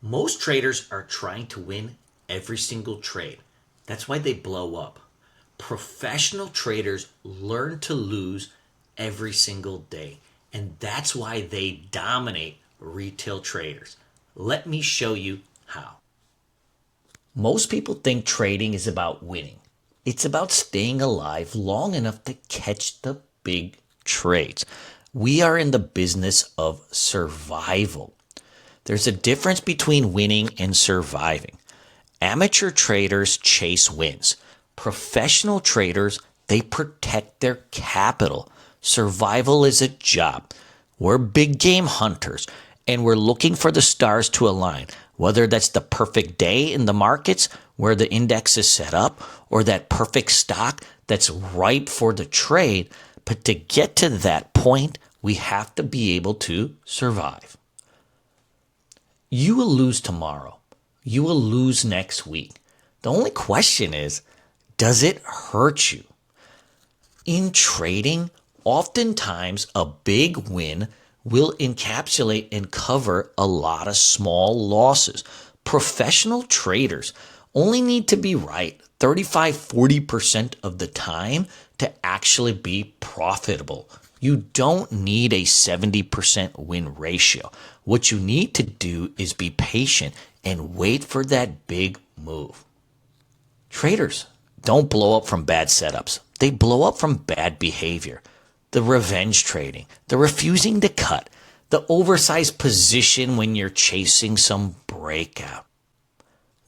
Most traders are trying to win every single trade. That's why they blow up. Professional traders learn to lose every single day. And that's why they dominate retail traders. Let me show you how. Most people think trading is about winning. It's about staying alive long enough to catch the big trades. We are in the business of survival. There's a difference between winning and surviving. Amateur traders chase wins. Professional traders, they protect their capital. Survival is a job. We're big game hunters and we're looking for the stars to align, whether that's the perfect day in the markets where the index is set up or that perfect stock that's ripe for the trade. But to get to that point, we have to be able to survive. You will lose tomorrow. You will lose next week. The only question is, does it hurt you? In trading, oftentimes a big win will encapsulate and cover a lot of small losses. Professional traders only need to be right 35-40% of the time to actually be profitable. You don't need a 70% win ratio. What you need to do is be patient and wait for that big move. Traders don't blow up from bad setups. They blow up from bad behavior. The revenge trading, the refusing to cut, the oversized position when you're chasing some breakout.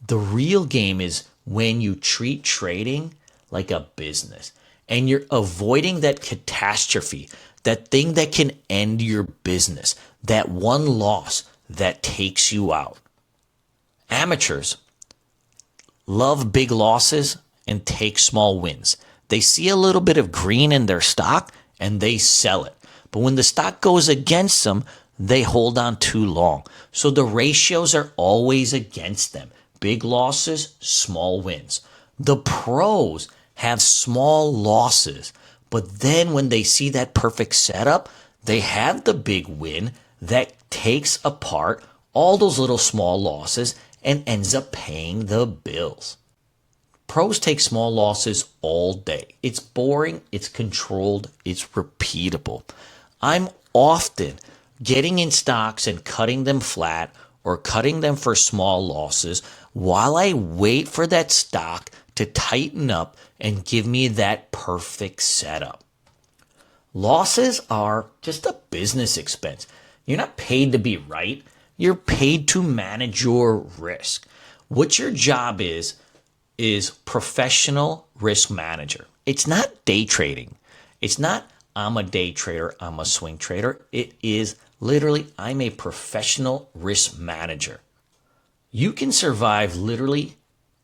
The real game is when you treat trading like a business and you're avoiding that catastrophe, that thing that can end your business, that one loss that takes you out. Amateurs love big losses and take small wins. They see a little bit of green in their stock and they sell it. But when the stock goes against them, they hold on too long. So the ratios are always against them. Big losses, small wins. The pros have small losses, but then when they see that perfect setup, they have the big win that takes apart all those little small losses and ends up paying the bills. Pros take small losses all day. It's boring, it's controlled, it's repeatable. I'm often getting in stocks and cutting them flat or cutting them for small losses while I wait for that stock to tighten up and give me that perfect setup. Losses are just a business expense. You're not paid to be right. You're paid to manage your risk. What your job is professional risk manager. It's not day trading. It's not I'm a day trader, I'm a swing trader. It is literally I'm a professional risk manager. You can survive literally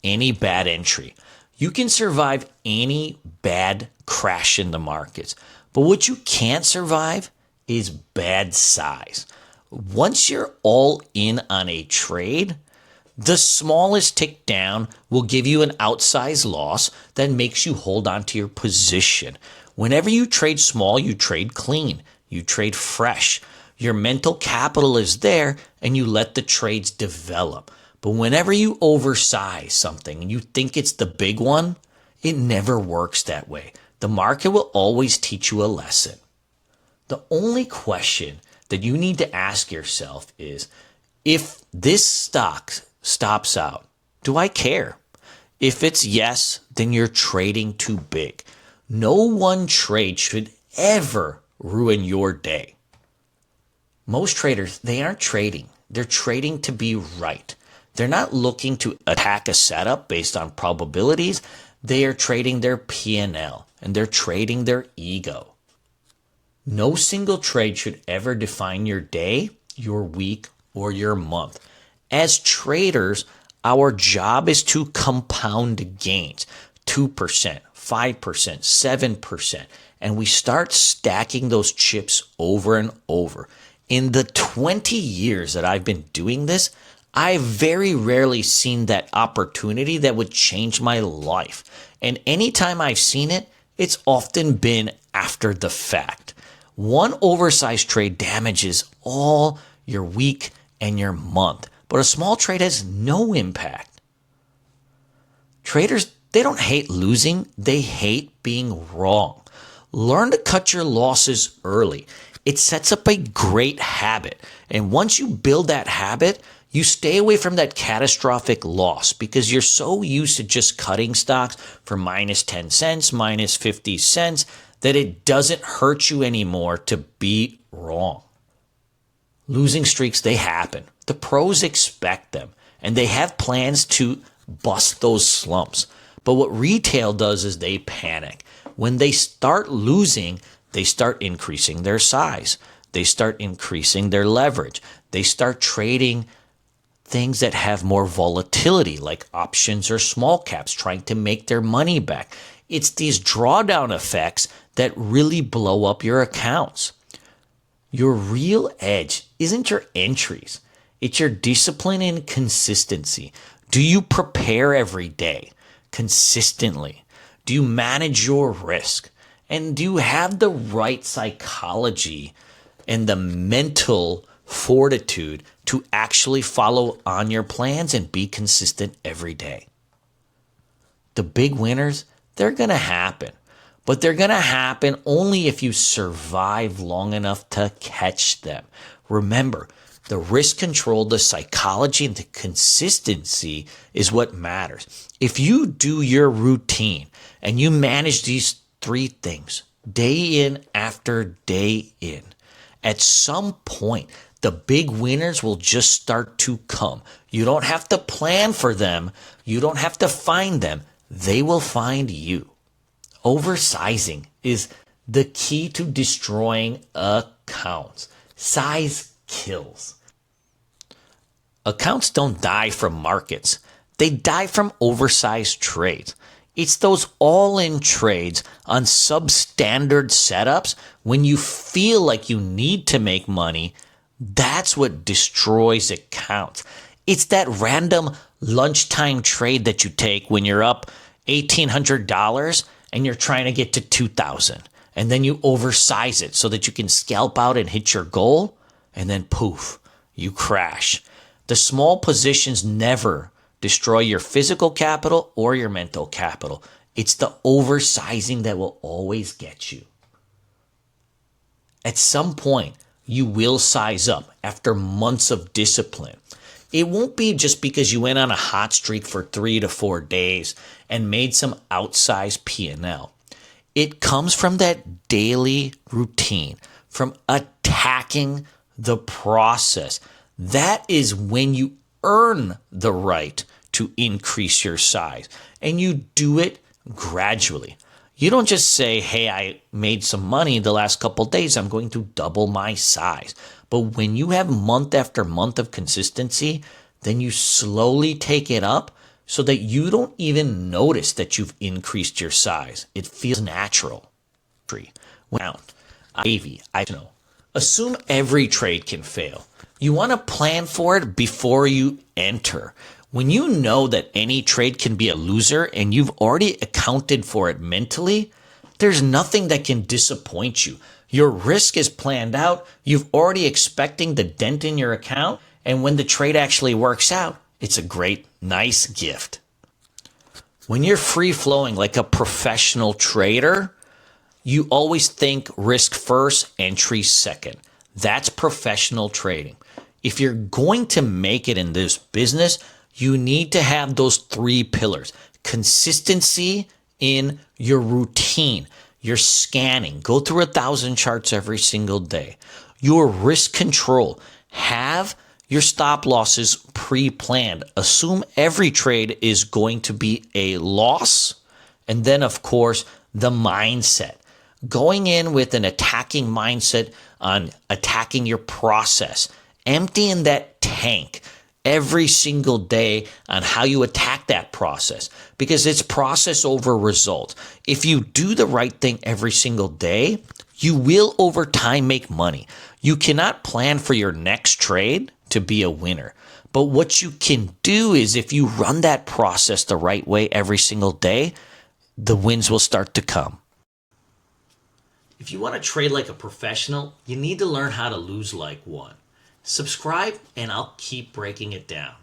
any bad entry. You can survive any bad crash in the markets. But what you can't survive is bad size. Once you're all in on a trade, the smallest tick down will give you an outsized loss that makes you hold on to your position. Whenever you trade small, you trade clean, you trade fresh. Your mental capital is there and you let the trades develop. But whenever you oversize something and you think it's the big one, it never works that way. The market will always teach you a lesson. The only question that you need to ask yourself is, if this stock stops out, do I care? If it's yes, then you're trading too big. No one trade should ever ruin your day. Most traders, they aren't trading. They're trading to be right. They're not looking to attack a setup based on probabilities. They are trading their P&L and they're trading their ego. No single trade should ever define your day, your week, or your month. As traders, our job is to compound gains, 2%, 5%, 7%, and we start stacking those chips over and over. In the 20 years that I've been doing this, I've very rarely seen that opportunity that would change my life. And anytime I've seen it, it's often been after the fact. One oversized trade damages all your week and your month. but a small trade has no impact. Traders, they don't hate losing, they hate being wrong. Learn to cut your losses early. It sets up a great habit. And once you build that habit, you stay away from that catastrophic loss because you're so used to just cutting stocks for minus 10 cents, minus 50 cents, that it doesn't hurt you anymore to be wrong. Losing streaks, they happen. The pros expect them, and they have plans to bust those slumps. But what retail does is they panic. When they start losing, they start increasing their size. They start increasing their leverage. They start trading things that have more volatility, like options or small caps, trying to make their money back. It's these drawdown effects that really blow up your accounts. Your real edge isn't your entries. It's your discipline and consistency. Do you prepare every day consistently? Do you manage your risk? And do you have the right psychology and the mental fortitude to actually follow on your plans and be consistent every day? The big winners, they're going to happen. But they're going to happen only if you survive long enough to catch them. Remember, the risk control, the psychology, and the consistency is what matters. If you do your routine and you manage these three things day in after day in, at some point, the big winners will just start to come. You don't have to plan for them. You don't have to find them. They will find you. Oversizing is the key to destroying accounts. Size kills. Accounts don't die from markets. They die from oversized trades. It's those all-in trades on substandard setups when you feel like you need to make money. That's what destroys accounts. It's that random lunchtime trade that you take when you're up $1,800 and you're trying to get to 2,000. And then you oversize it so that you can scalp out and hit your goal. And then poof, you crash. The small positions never destroy your physical capital or your mental capital. It's the oversizing that will always get you. At some point, you will size up after months of discipline. It won't be just because you went on a hot streak for 3 to 4 days and made some outsized P&L. It comes from that daily routine, from attacking the process. That is when you earn the right to increase your size, and you do it gradually. You don't just say, hey, I made some money the last couple of days, I'm going to double my size. But when you have month after month of consistency, then you slowly take it up so that you don't even notice that you've increased your size. It feels natural. Assume every trade can fail. You want to plan for it before you enter. When you know that any trade can be a loser and you've already accounted for it mentally, there's nothing that can disappoint you. Your risk is planned out. You've already expecting the dent in your account. And when the trade actually works out, it's a great, nice gift. When you're free flowing like a professional trader, you always think risk first, entry second. That's professional trading. If you're going to make it in this business, you need to have those 3 pillars. Consistency in your routine. Your scanning. Go through 1,000 charts every single day. Your risk control. Have your stop losses pre-planned. Assume every trade is going to be a loss. And then, of course, the mindset. Going in with an attacking mindset on attacking your process. Emptying that tank every single day on how you attack that process, because it's process over result. If you do the right thing every single day, you will over time make money. You cannot plan for your next trade to be a winner. But what you can do is if you run that process the right way every single day, the wins will start to come. If you want to trade like a professional, you need to learn how to lose like one. Subscribe and I'll keep breaking it down.